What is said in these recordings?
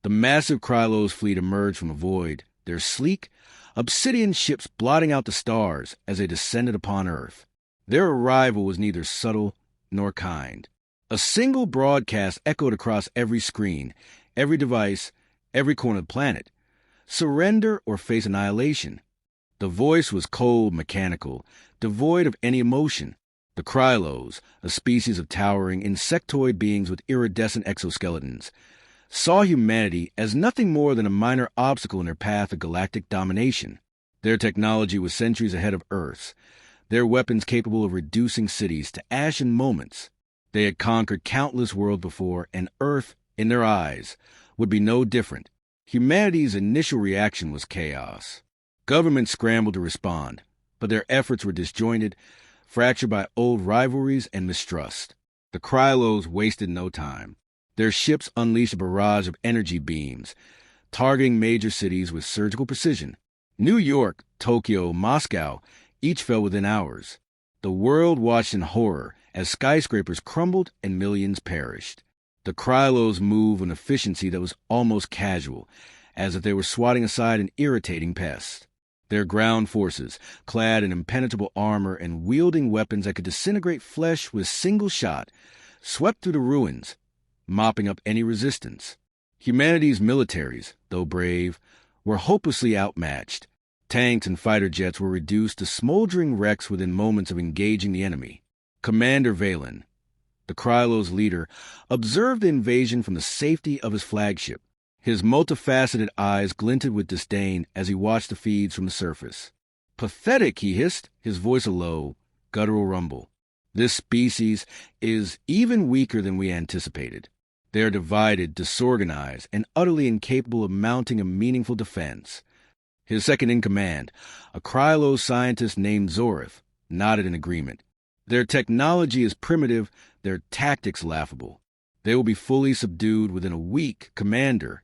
The massive Krylos fleet emerged from the void, their sleek, obsidian ships blotting out the stars as they descended upon Earth. Their arrival was neither subtle nor kind. A single broadcast echoed across every screen, every device, every corner of the planet. Surrender or face annihilation. The voice was cold, mechanical, devoid of any emotion. The Krylos, a species of towering insectoid beings with iridescent exoskeletons, saw humanity as nothing more than a minor obstacle in their path of galactic domination. Their technology was centuries ahead of Earth's, their weapons capable of reducing cities to ash in moments. They had conquered countless worlds before, and Earth, in their eyes, would be no different. Humanity's initial reaction was chaos. Governments scrambled to respond, but their efforts were disjointed, fractured by old rivalries and mistrust. The Krylos wasted no time. Their ships unleashed a barrage of energy beams, targeting major cities with surgical precision. New York, Tokyo, Moscow, each fell within hours. The world watched in horror as skyscrapers crumbled and millions perished. The Krylos moved with an efficiency that was almost casual, as if they were swatting aside an irritating pest. Their ground forces, clad in impenetrable armor and wielding weapons that could disintegrate flesh with a single shot, swept through the ruins, mopping up any resistance. Humanity's militaries, though brave, were hopelessly outmatched. Tanks and fighter jets were reduced to smoldering wrecks within moments of engaging the enemy. Commander Valen, the Krylos' leader, observed the invasion from the safety of his flagship. His multifaceted eyes glinted with disdain as he watched the feeds from the surface. "Pathetic," he hissed, his voice a low, guttural rumble. "This species is even weaker than we anticipated. They are divided, disorganized, and utterly incapable of mounting a meaningful defense." His second-in-command, a Krylos scientist named Zorith, nodded in agreement. "Their technology is primitive, their tactics laughable. They will be fully subdued within a week, Commander."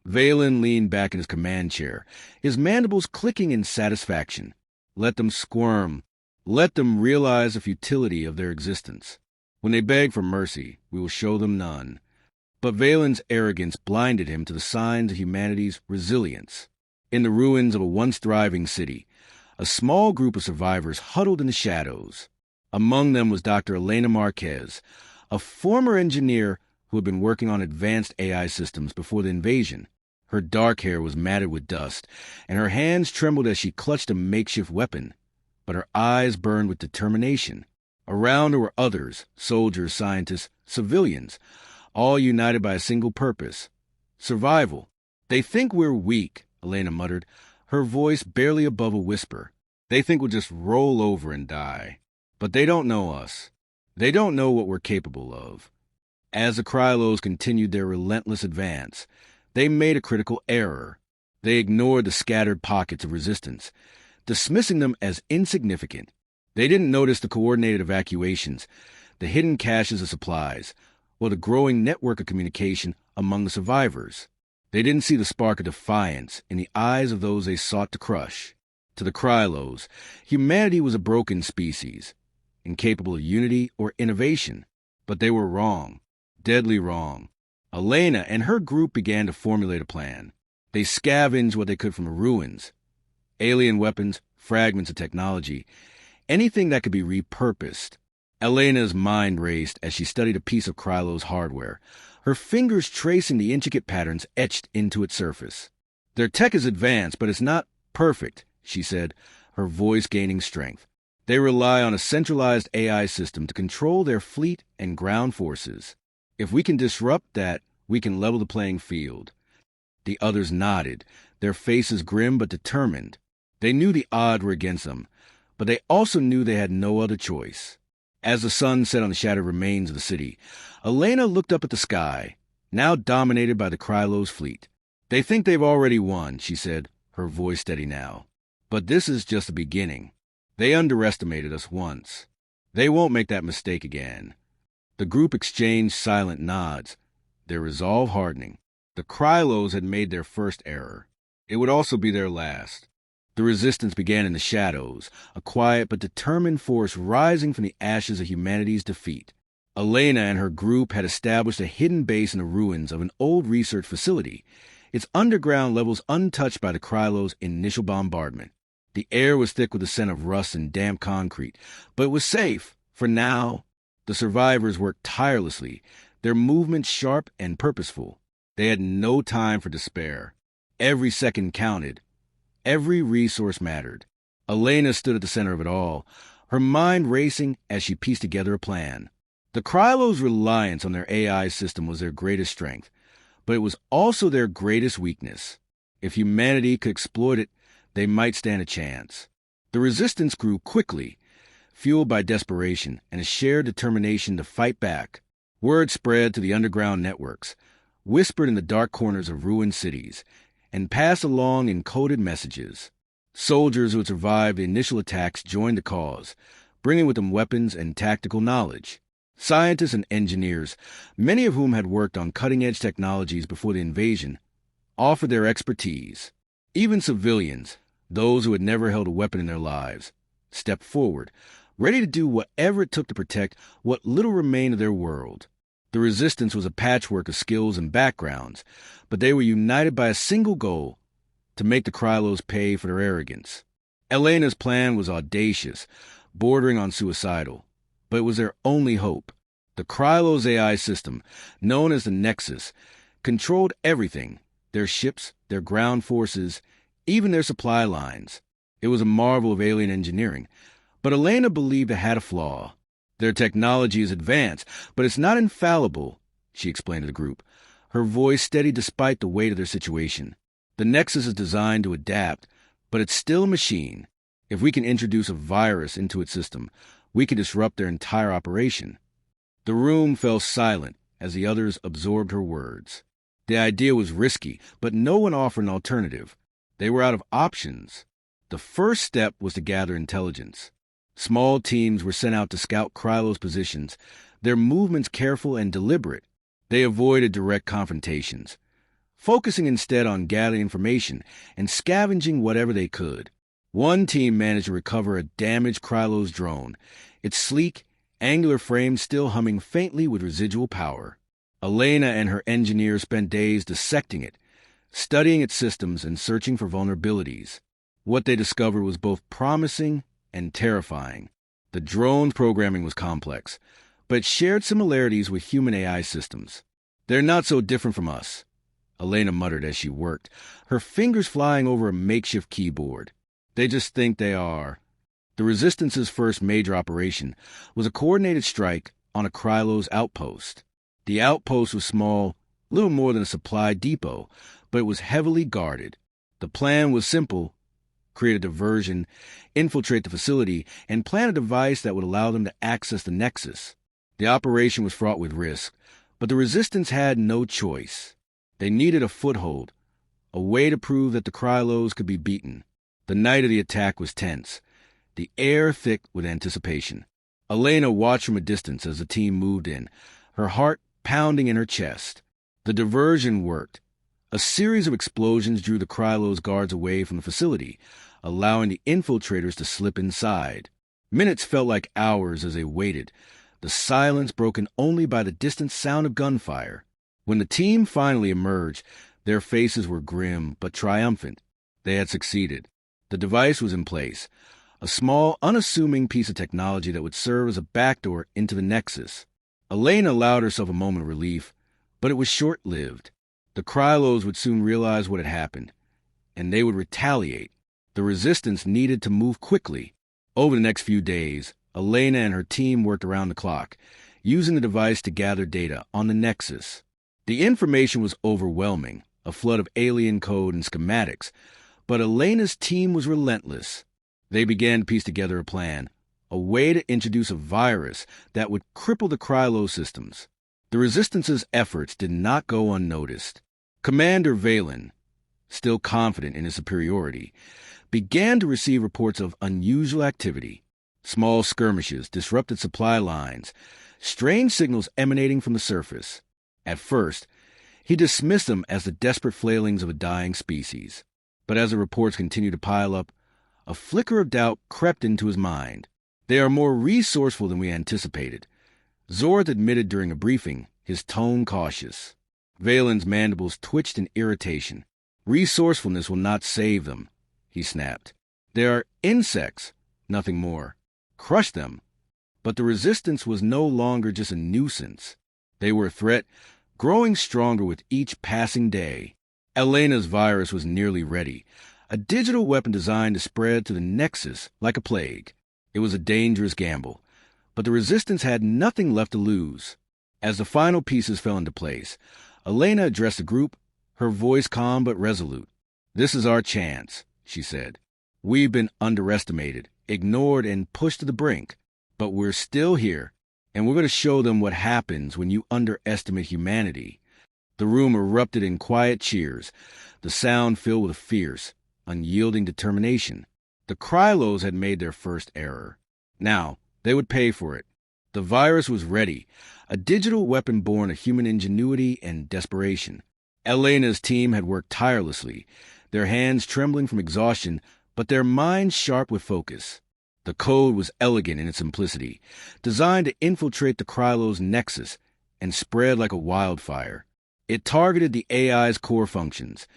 Valen leaned back in his command chair, his mandibles clicking in satisfaction. "Let them squirm. Let them realize the futility of their existence. When they beg for mercy, we will show them none." But Valen's arrogance blinded him to the signs of humanity's resilience. In the ruins of a once thriving city, a small group of survivors huddled in the shadows. Among them was Dr. Elena Marquez, a former engineer who had been working on advanced AI systems before the invasion. Her dark hair was matted with dust, and her hands trembled as she clutched a makeshift weapon. But her eyes burned with determination. Around her were others, soldiers, scientists, civilians, all united by a single purpose: survival. "They think we're weak," Elena muttered, her voice barely above a whisper. "They think we'll just roll over and die. But they don't know us. They don't know what we're capable of." As the Krylos continued their relentless advance, they made a critical error. They ignored the scattered pockets of resistance, dismissing them as insignificant. They didn't notice the coordinated evacuations, the hidden caches of supplies, or the growing network of communication among the survivors. They didn't see the spark of defiance in the eyes of those they sought to crush. To the Krylos, humanity was a broken species, incapable of unity or innovation. But they were wrong, deadly wrong. Elena and her group began to formulate a plan. They scavenged what they could from the ruins: alien weapons, fragments of technology, anything that could be repurposed. Elena's mind raced as she studied a piece of Krylos hardware, her fingers tracing the intricate patterns etched into its surface. "Their tech is advanced, but it's not perfect," she said, her voice gaining strength. "They rely on a centralized AI system to control their fleet and ground forces. If we can disrupt that, we can level the playing field." The others nodded, their faces grim but determined. They knew the odds were against them, but they also knew they had no other choice. As the sun set on the shattered remains of the city, Elena looked up at the sky, now dominated by the Krylos fleet. "They think they've already won," she said, her voice steady now. "But this is just the beginning. They underestimated us once. They won't make that mistake again." The group exchanged silent nods, their resolve hardening. The Krylos had made their first error. It would also be their last. The resistance began in the shadows, a quiet but determined force rising from the ashes of humanity's defeat. Elena and her group had established a hidden base in the ruins of an old research facility, its underground levels untouched by the Krylos' initial bombardment. The air was thick with the scent of rust and damp concrete, but it was safe. For now, the survivors worked tirelessly, their movements sharp and purposeful. They had no time for despair. Every second counted. Every resource mattered. Elena stood at the center of it all, her mind racing as she pieced together a plan. The Krylos' reliance on their AI system was their greatest strength, but it was also their greatest weakness. If humanity could exploit it, they might stand a chance. The resistance grew quickly, fueled by desperation and a shared determination to fight back. Word spread to the underground networks, whispered in the dark corners of ruined cities, and passed along in coded messages. Soldiers who had survived the initial attacks joined the cause, bringing with them weapons and tactical knowledge. Scientists and engineers, many of whom had worked on cutting-edge technologies before the invasion, offered their expertise. Even civilians, those who had never held a weapon in their lives, stepped forward, ready to do whatever it took to protect what little remained of their world. The resistance was a patchwork of skills and backgrounds, but they were united by a single goal: to make the Krylos pay for their arrogance. Elena's plan was audacious, bordering on suicidal, but it was their only hope. The Krylos' AI system, known as the Nexus, controlled everything: their ships, their ground forces, even their supply lines. It was a marvel of alien engineering, but Elena believed it had a flaw. Their technology is advanced, but it's not infallible, she explained to the group, her voice steady despite the weight of their situation. The Nexus is designed to adapt, but it's still a machine. If we can introduce a virus into its system, we can disrupt their entire operation. The room fell silent as the others absorbed her words. The idea was risky, but no one offered an alternative. They were out of options. The first step was to gather intelligence. Small teams were sent out to scout Krylos' positions, their movements careful and deliberate. They avoided direct confrontations, focusing instead on gathering information and scavenging whatever they could. One team managed to recover a damaged Krylos drone, its sleek, angular frame still humming faintly with residual power. Elena and her engineers spent days dissecting it, studying its systems and searching for vulnerabilities. What they discovered was both promising and terrifying. The drone's programming was complex, but it shared similarities with human AI systems. They're not so different from us, Elena muttered as she worked, her fingers flying over a makeshift keyboard. They just think they are. The Resistance's first major operation was a coordinated strike on a Krylos outpost. The outpost was small, little more than a supply depot, but it was heavily guarded. The plan was simple: create a diversion, infiltrate the facility, and plant a device that would allow them to access the Nexus. The operation was fraught with risk, but the Resistance had no choice. They needed a foothold, a way to prove that the Krylos could be beaten. The night of the attack was tense, the air thick with anticipation. Elena watched from a distance as the team moved in, her heart pounding in her chest. The diversion worked. A series of explosions drew the Krylos guards away from the facility, allowing the infiltrators to slip inside. Minutes felt like hours as they waited, the silence broken only by the distant sound of gunfire. When the team finally emerged, their faces were grim but triumphant. They had succeeded. The device was in place, a small, unassuming piece of technology that would serve as a backdoor into the Nexus. Elena allowed herself a moment of relief, but it was short-lived. The Krylos would soon realize what had happened, and they would retaliate. The Resistance needed to move quickly. Over the next few days, Elena and her team worked around the clock, using the device to gather data on the Nexus. The information was overwhelming, a flood of alien code and schematics, but Elena's team was relentless. They began to piece together a plan, a way to introduce a virus that would cripple the Krylos systems. The Resistance's efforts did not go unnoticed. Commander Valen, still confident in his superiority, began to receive reports of unusual activity. Small skirmishes disrupted supply lines, strange signals emanating from the surface. At first, he dismissed them as the desperate flailings of a dying species. But as the reports continued to pile up, a flicker of doubt crept into his mind. They are more resourceful than we anticipated. Zorth admitted during a briefing, his tone cautious. Valen's mandibles twitched in irritation. Resourcefulness will not save them, he snapped. They are insects, nothing more. Crush them. But the resistance was no longer just a nuisance. They were a threat, growing stronger with each passing day. Elena's virus was nearly ready, a digital weapon designed to spread to the Nexus like a plague. It was a dangerous gamble, but the resistance had nothing left to lose. As the final pieces fell into place, Elena addressed the group, her voice calm but resolute. "This is our chance," she said. "We've been underestimated, ignored, and pushed to the brink. But we're still here, and we're going to show them what happens when you underestimate humanity." The room erupted in quiet cheers, the sound filled with fierce, unyielding determination. The Krylos had made their first error. Now, they would pay for it. The virus was ready, a digital weapon born of human ingenuity and desperation. Elena's team had worked tirelessly, their hands trembling from exhaustion, but their minds sharp with focus. The code was elegant in its simplicity, designed to infiltrate the Krylos' nexus and spread like a wildfire. It targeted the AI's core functions,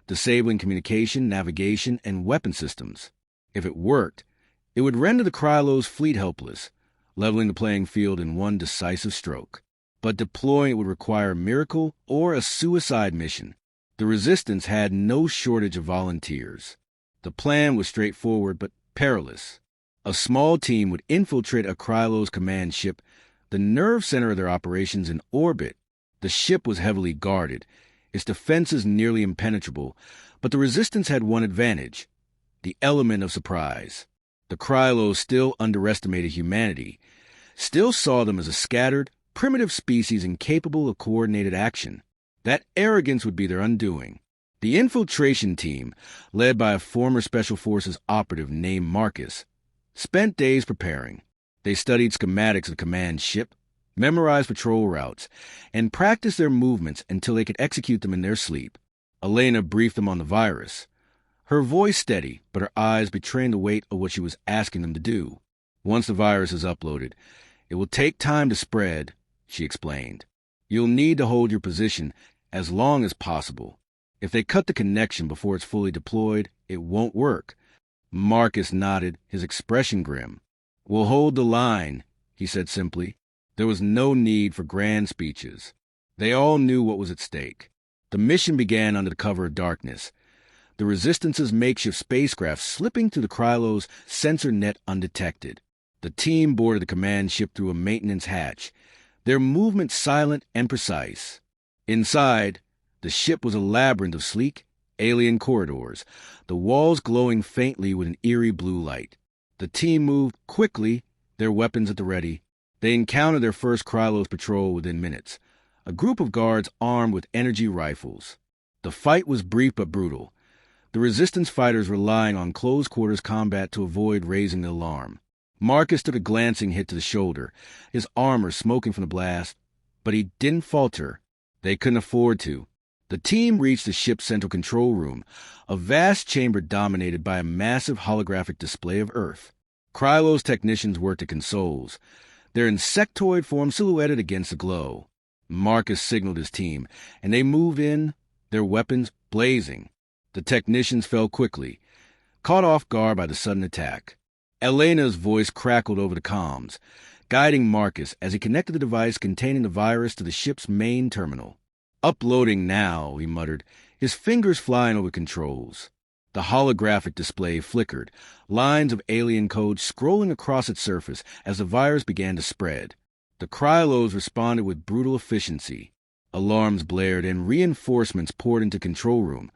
disabling communication, navigation, and weapon systems. If it worked, it would render the Krylos' fleet helpless, leveling the playing field in one decisive stroke. But deploying it would require a miracle or a suicide mission. The Resistance had no shortage of volunteers. The plan was straightforward but perilous. A small team would infiltrate a Krylos command ship, the nerve center of their operations in orbit. The ship was heavily guarded, its defenses nearly impenetrable, but the Resistance had one advantage: the element of surprise. The Krylos still underestimated humanity, still saw them as a scattered, primitive species incapable of coordinated action. That arrogance would be their undoing. The infiltration team, led by a former Special Forces operative named Marcus, spent days preparing. They studied schematics of the command ship, memorized patrol routes, and practiced their movements until they could execute them in their sleep. Elena briefed them on the virus, her voice steady, but her eyes betraying the weight of what she was asking them to do. "Once the virus is uploaded, it will take time to spread," she explained. "You'll need to hold your position as long as possible. If they cut the connection before it's fully deployed, it won't work." Marcus nodded, his expression grim. "We'll hold the line," he said simply. There was no need for grand speeches. They all knew what was at stake. The mission began under the cover of darkness, the Resistance's makeshift spacecraft slipping through the Krylos' sensor net undetected. The team boarded the command ship through a maintenance hatch, their movements silent and precise. Inside, the ship was a labyrinth of sleek, alien corridors, the walls glowing faintly with an eerie blue light. The team moved quickly, their weapons at the ready. They encountered their first Krylos patrol within minutes, a group of guards armed with energy rifles. The fight was brief but brutal, the Resistance fighters relying on close-quarters combat to avoid raising the alarm. Marcus took a glancing hit to the shoulder, his armor smoking from the blast, but he didn't falter. They couldn't afford to. The team reached the ship's central control room, a vast chamber dominated by a massive holographic display of Earth. Krylos technicians worked at consoles, their insectoid form silhouetted against the glow. Marcus signaled his team, and they moved in, their weapons blazing. The technicians fell quickly, caught off guard by the sudden attack. Elena's voice crackled over the comms, guiding Marcus as he connected the device containing the virus to the ship's main terminal. "Uploading now," he muttered, his fingers flying over controls. The holographic display flickered, lines of alien code scrolling across its surface as the virus began to spread. The Krylos responded with brutal efficiency. Alarms blared and reinforcements poured into control room,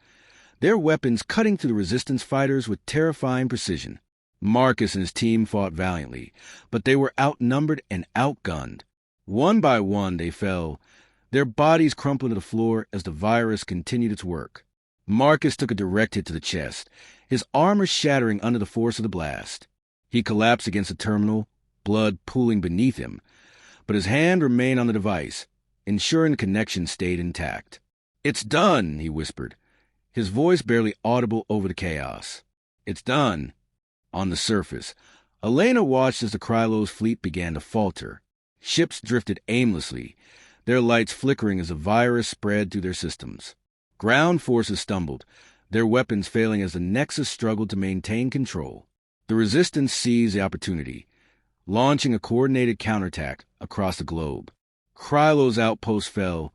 their weapons cutting through the Resistance fighters with terrifying precision. Marcus and his team fought valiantly, but they were outnumbered and outgunned. One by one they fell, their bodies crumpled to the floor as the virus continued its work. Marcus took a direct hit to the chest, his armor shattering under the force of the blast. He collapsed against the terminal, blood pooling beneath him, but his hand remained on the device, ensuring the connection stayed intact. "It's done," he whispered, his voice barely audible over the chaos. "It's done." On the surface, Elena watched as the Krylos fleet began to falter. Ships drifted aimlessly, their lights flickering as the virus spread through their systems. Ground forces stumbled, their weapons failing as the Nexus struggled to maintain control. The Resistance seized the opportunity, launching a coordinated counterattack across the globe. Krylo's outposts fell,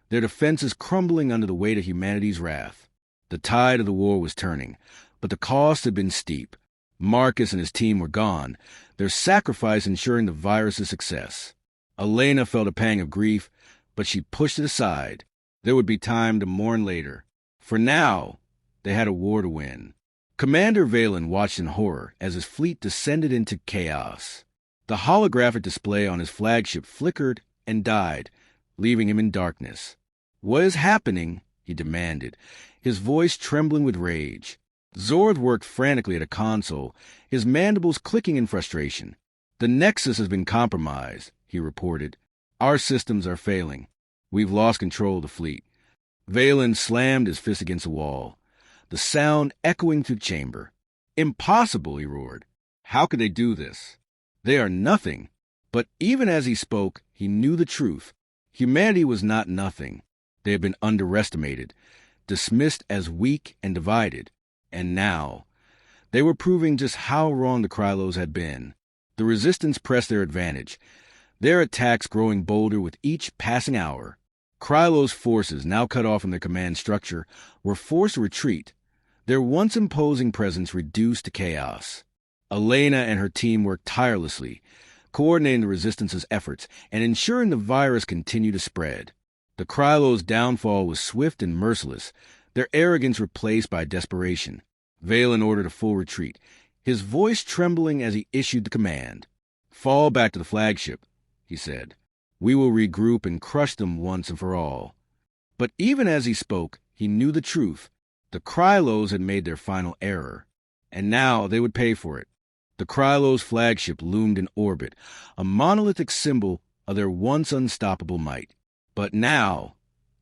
their defenses crumbling under the weight of humanity's wrath. The tide of the war was turning, but the cost had been steep. Marcus and his team were gone, their sacrifice ensuring the virus's success. Elena felt a pang of grief, but she pushed it aside. There would be time to mourn later. For now, they had a war to win. Commander Valen watched in horror as his fleet descended into chaos. The holographic display on his flagship flickered and died, leaving him in darkness. "What is happening?" he demanded, his voice trembling with rage. Zorth worked frantically at a console, his mandibles clicking in frustration. "The Nexus has been compromised," he reported. "Our systems are failing. We've lost control of the fleet." Valen slammed his fist against the wall, the sound echoing through the chamber. "Impossible," he roared. "How could they do this? They are nothing." But even as he spoke, he knew the truth. Humanity was not nothing. They had been underestimated, dismissed as weak and divided. And now, they were proving just how wrong the Krylos had been. The Resistance pressed their advantage, their attacks growing bolder with each passing hour. Krylos' forces, now cut off from their command structure, were forced to retreat, their once imposing presence reduced to chaos. Elena and her team worked tirelessly, coordinating the Resistance's efforts and ensuring the virus continued to spread. The Krylos' downfall was swift and merciless, their arrogance replaced by desperation. Valen ordered a full retreat, his voice trembling as he issued the command. "Fall back to the flagship," he said. "We will regroup and crush them once and for all." But even as he spoke, he knew the truth. The Krylos had made their final error, and now they would pay for it. The Krylos' flagship loomed in orbit, a monolithic symbol of their once unstoppable might. But now,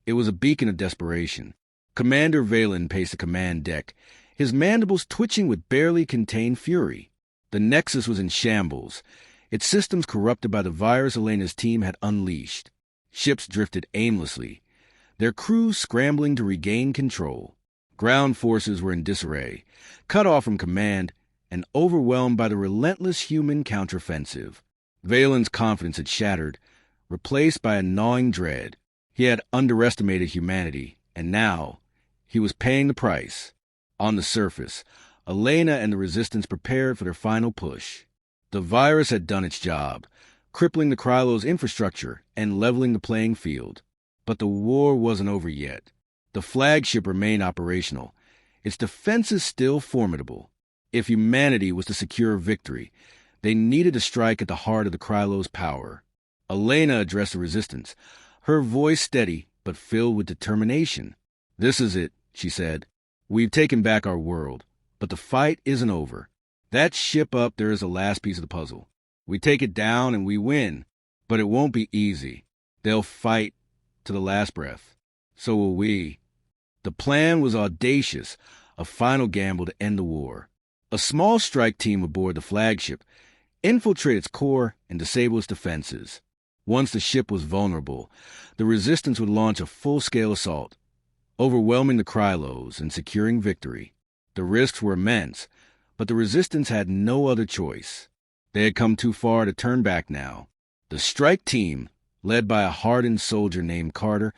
it was a beacon of desperation. Commander Valen paced the command deck, his mandibles twitching with barely contained fury. The Nexus was in shambles, its systems corrupted by the virus Elena's team had unleashed. Ships drifted aimlessly, their crews scrambling to regain control. Ground forces were in disarray, cut off from command and overwhelmed by the relentless human counteroffensive. Valen's confidence had shattered, replaced by a gnawing dread. He had underestimated humanity, and now he was paying the price. On the surface, Elena and the Resistance prepared for their final push. The virus had done its job, crippling the Krylos' infrastructure and leveling the playing field. But the war wasn't over yet. The flagship remained operational, its defenses still formidable. If humanity was to secure victory, they needed to strike at the heart of the Krylos' power. Elena addressed the Resistance, her voice steady but filled with determination. "This is it," she said. "We've taken back our world, but the fight isn't over. That ship up there is the last piece of the puzzle. We take it down and we win, but it won't be easy. They'll fight to the last breath. So will we." The plan was audacious, a final gamble to end the war. A small strike team aboard the flagship infiltrate its core and disable its defenses. Once the ship was vulnerable, the Resistance would launch a full-scale assault, overwhelming the Krylos and securing victory. The risks were immense, but the Resistance had no other choice. They had come too far to turn back now. The strike team, led by a hardened soldier named Carter,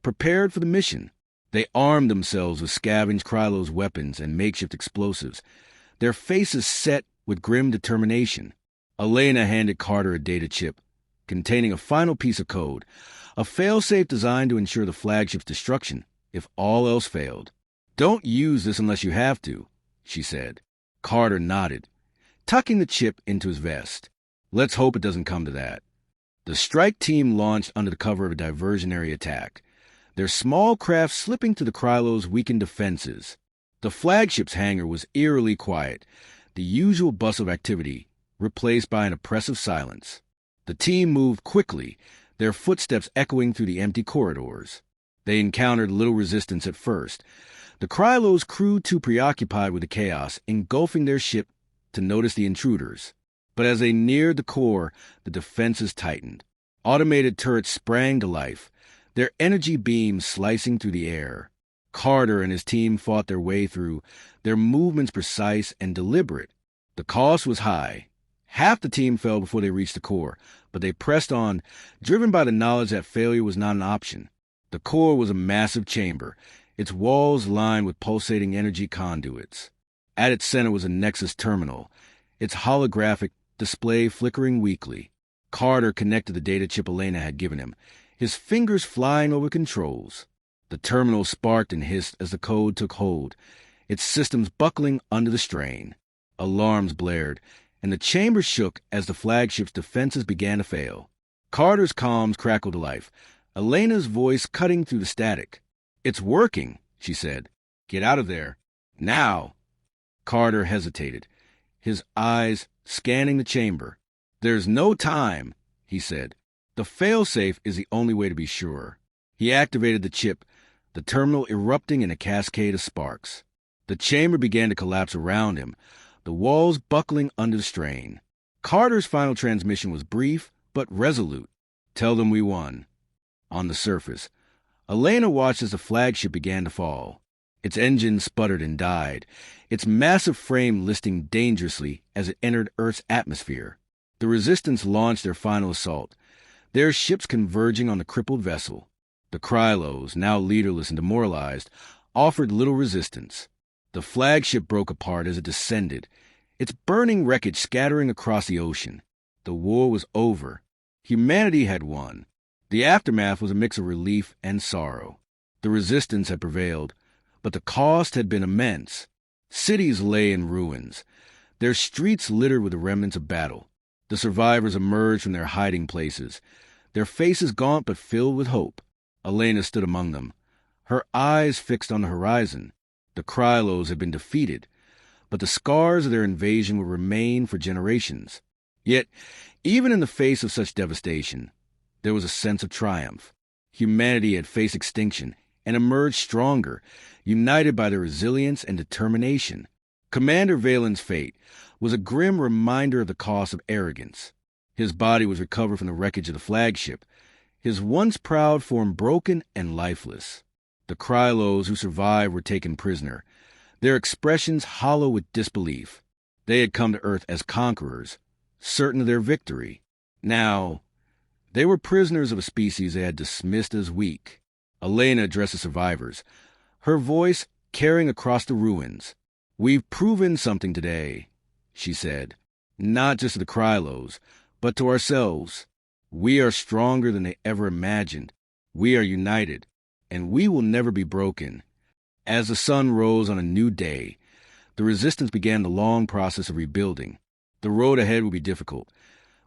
prepared for the mission. They armed themselves with scavenged Krylos weapons and makeshift explosives, their faces set with grim determination. Elena handed Carter a data chip containing a final piece of code, a failsafe designed to ensure the flagship's destruction if all else failed. "Don't use this unless you have to," she said. Carter nodded, tucking the chip into his vest. "Let's hope it doesn't come to that." The strike team launched under the cover of a diversionary attack, their small craft slipping to the Krylos' weakened defenses. The flagship's hangar was eerily quiet, the usual bustle of activity replaced by an oppressive silence. The team moved quickly, their footsteps echoing through the empty corridors. They encountered little resistance at first, the Krylos' crew too preoccupied with the chaos engulfing their ship to notice the intruders. But as they neared the core, the defenses tightened. Automated turrets sprang to life, their energy beams slicing through the air. Carter and his team fought their way through, their movements precise and deliberate. The cost was high. Half the team fell before they reached the core, but they pressed on, driven by the knowledge that failure was not an option. The core was a massive chamber, its walls lined with pulsating energy conduits. At its center was a Nexus terminal, its holographic display flickering weakly. Carter connected the data chip Elena had given him, his fingers flying over controls. The terminal sparked and hissed as the code took hold, its systems buckling under the strain. Alarms blared, and the chamber shook as the flagship's defenses began to fail. Carter's comms crackled to life, Elena's voice cutting through the static. "It's working," she said. "Get out of there. Now." Carter hesitated, his eyes scanning the chamber. "There's no time," he said. "The failsafe is the only way to be sure." He activated the chip, the terminal erupting in a cascade of sparks. The chamber began to collapse around him, the walls buckling under the strain. Carter's final transmission was brief but resolute. "Tell them we won." On the surface, Elena watched as the flagship began to fall. Its engine sputtered and died, its massive frame listing dangerously as it entered Earth's atmosphere. The Resistance launched their final assault, their ships converging on the crippled vessel. The Krylos, now leaderless and demoralized, offered little resistance. The flagship broke apart as it descended, its burning wreckage scattering across the ocean. The war was over. Humanity had won. The aftermath was a mix of relief and sorrow. The Resistance had prevailed, but the cost had been immense. Cities lay in ruins, their streets littered with the remnants of battle. The survivors emerged from their hiding places, their faces gaunt but filled with hope. Elena stood among them, her eyes fixed on the horizon. The Krylos had been defeated, but the scars of their invasion would remain for generations. Yet, even in the face of such devastation, there was a sense of triumph. Humanity had faced extinction and emerged stronger, united by their resilience and determination. Commander Valen's fate was a grim reminder of the cost of arrogance. His body was recovered from the wreckage of the flagship, his once proud form broken and lifeless. The Krylos who survived were taken prisoner, their expressions hollow with disbelief. They had come to Earth as conquerors, certain of their victory. Now, they were prisoners of a species they had dismissed as weak. Elena addressed the survivors, her voice carrying across the ruins. "We've proven something today," she said. "Not just to the Krylos, but to ourselves. We are stronger than they ever imagined. We are united, and we will never be broken." As the sun rose on a new day, the Resistance began the long process of rebuilding. The road ahead would be difficult,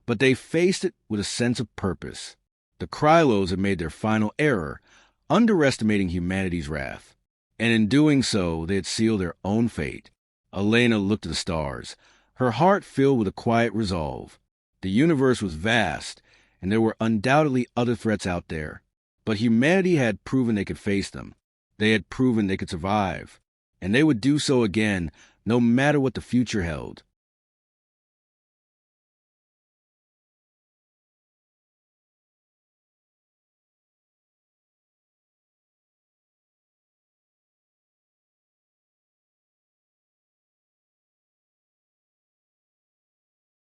but they faced it with a sense of purpose. The Krylos had made their final error, underestimating humanity's wrath. And in doing so, they had sealed their own fate. Elena looked at the stars, her heart filled with a quiet resolve. The universe was vast, and there were undoubtedly other threats out there. But humanity had proven they could face them. They had proven they could survive. And they would do so again, no matter what the future held.